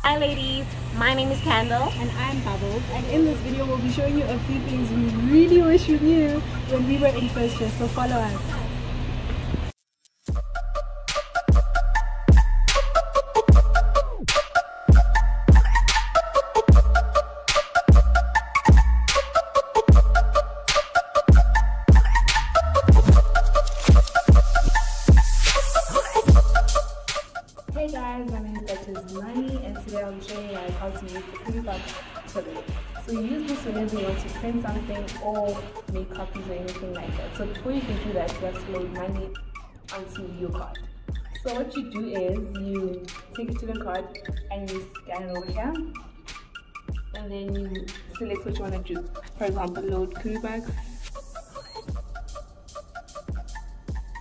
Hi ladies, my name is Candle. And I'm Bubbles, and in this video we'll be showing you a few things we really wish we knew when we were in first year, so follow us. Hey guys, my name is Mani, and today I'll be showing you guys how to use the kudu today. So you use this whenever you want to print something or make copies or anything like that. So before you can do that, you have to load money onto your card. So what you do is you take a student card and you scan it over here, and then you select what you want to do. For example, load kudu bags,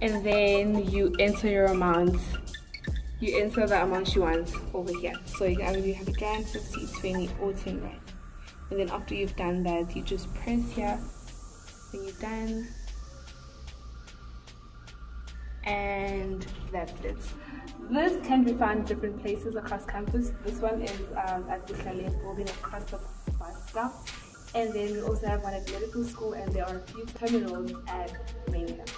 and then you enter your amount. You enter the amount you want over here. So you can either have a rand, 50, 20 or 10 rand. And then after you've done that, you just press here when you're done. And that's it. This can be found in different places across campus. This one is at the Bohlaleng building across the bus stop. And then we also have one at medical school, and there are a few terminals at main campus.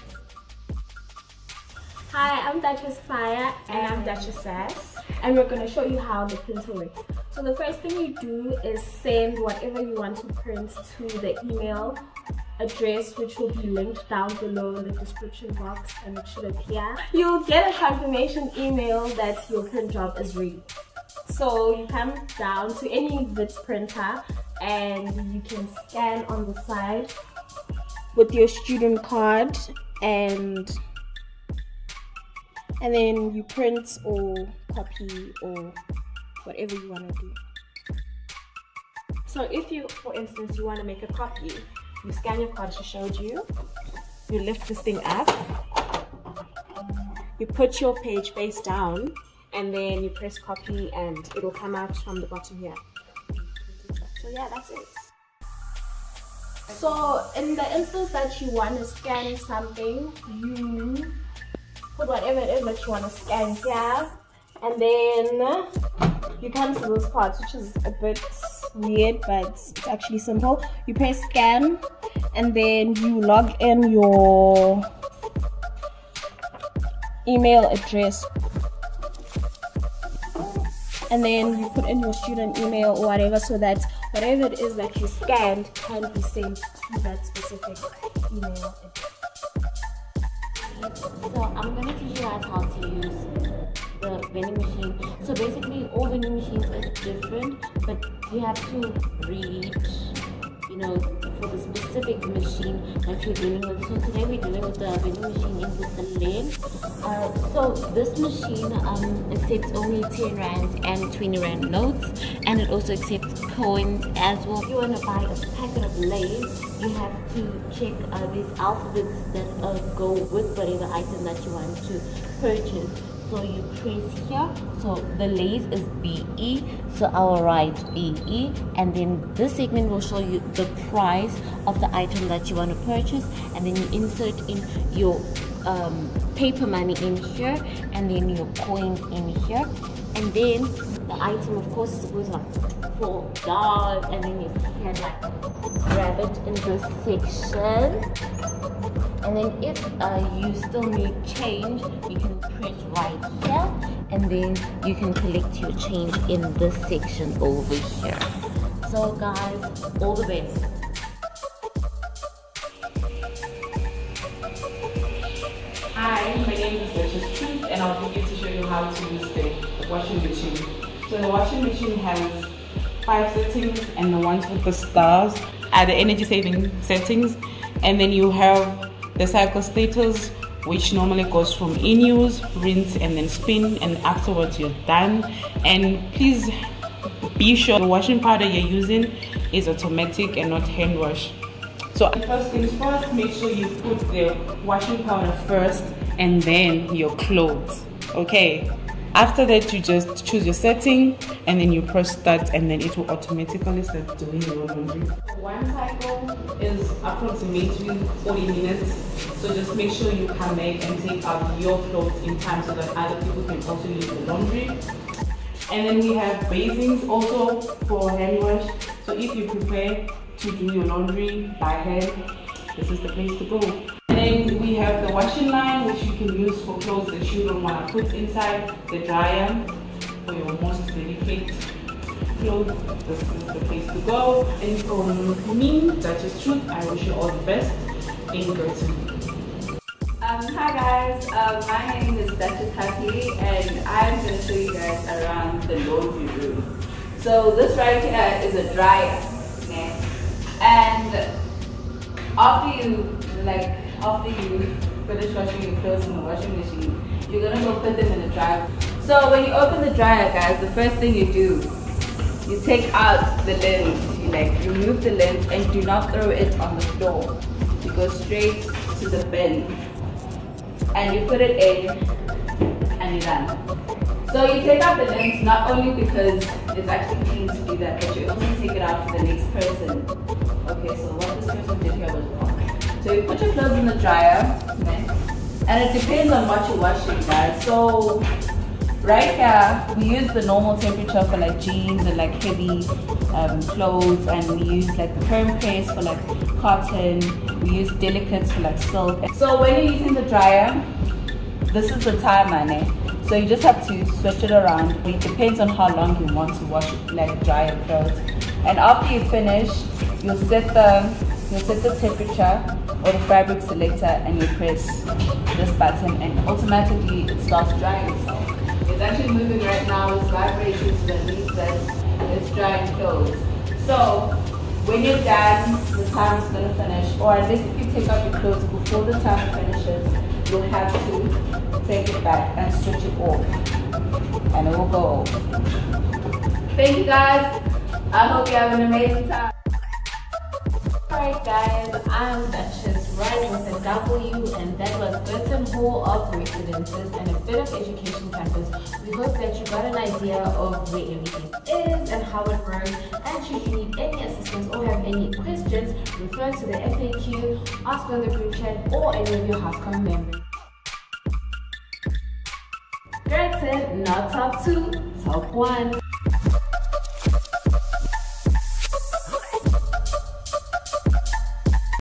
Hi, I'm Duchess Fire. And I'm Duchess Sass. And we're going to show you how the printer works. So the first thing you do is send whatever you want to print to the email address, which will be linked down below in the description box, and it should appear. You'll get a confirmation email that your print job is ready. So you come down to any VIT printer and you can scan on the side with your student card, and then you print or copy or whatever you want to do. So if you, for instance, you want to make a copy, you scan your card as I showed you, you lift this thing up, you put your page face down, and then you press copy and it'll come out from the bottom here. So yeah, that's it. So in the instance that you want to scan something, you put whatever it is that you want to scan here, and then you come to this part, which is a bit weird, but it's actually simple. You press scan, and then you log in your email address, and then you put in your student email or whatever, so that whatever it is that you scanned can be sent to that specific email address. So I'm going to teach you guys how to use the vending machine. So basically all vending machines are different, but you have to read, you know, for the specific machine that you're dealing with. So today we're dealing with the vending machine in Bohlaleng. So this machine accepts only 10 rand and 20 rand notes, and it also accepts coins as well. If you want to buy a packet of Lays, you have to check these alphabets that go with whatever item that you want to purchase. So you press here, so the Lays is BE, so I will write BE, and then this segment will show you the price of the item that you want to purchase, and then you insert in your paper money in here, and then your coin in here, and then the item of course is supposed to fall down, and then you can like grab it in this section. And then if you still need change, you can press right here, and then you can collect your change in this section over here. So guys, all the best. Hi, my name is Duchess Truth, and I'll begin to show you how to use the washing machine. So the washing machine has 5 settings, and the ones with the stars are the energy saving settings, and then you have the cycle status, which normally goes from in use, rinse, and then spin, and afterwards you're done. And please be sure the washing powder you're using is automatic and not hand wash. So first things first, make sure you put the washing powder first and then your clothes. Okay, after that you just choose your setting and then you press start, and then it will automatically start doing your laundry. One cycle is approximately 40 minutes, so just make sure you come back and take out your clothes in time so that other people can also use the laundry. And then we have basins also for hand wash. So if you prepare to do your laundry by hand, this is the place to go. And then we have the washing line, which you can use for clothes that you don't want to put inside the dryer for your most delicate clothes. This is the place to go. And for me, Duchess Truth, I wish you all the best in Girton. Hi guys, my name is Duchess Happy and I'm going to show you guys around the laundry room. So this right here is a dryer, okay? And after you finish washing your clothes in the washing machine, you're going to go put them in the dryer. So when you open the dryer, guys, the first thing you do, you take out the lens. You remove the lens and do not throw it on the floor. You go straight to the bin. And you put it in and you're done. So you take out the lens not only because it's actually clean to do that, but you also take it out for the next person. Okay, so what this person did here was wrong. So you put your clothes in the dryer, okay? And it depends on what you're washing, guys. So right here, we use the normal temperature for like jeans and like heavy clothes, and we use like the perm press for like cotton. We use delicates for like silk. So when you're using the dryer, this is the timer, né? So you just have to switch it around. It depends on how long you want to wash, like dry your clothes. And after you finish, you'll set the temperature or the fabric selector, and you press this button, and automatically it starts drying itself. It's actually moving right now. It's vibrating, so that means that it's drying clothes. So when you're done, the time is going to finish, or at least if you take out your clothes before the time finishes, you'll have to take it back and switch it off, and it will go off. Thank you guys. I hope you have an amazing time. Alright guys, I'm Duchess, right with a W, and that was Girton Hall of Residences and a bit of education campus. We hope that you got an idea of where everything is and how it works, and should you need any assistance or have any questions, refer to the FAQ, ask on the group chat, or any of your house members. Girton, not top 2, top 1.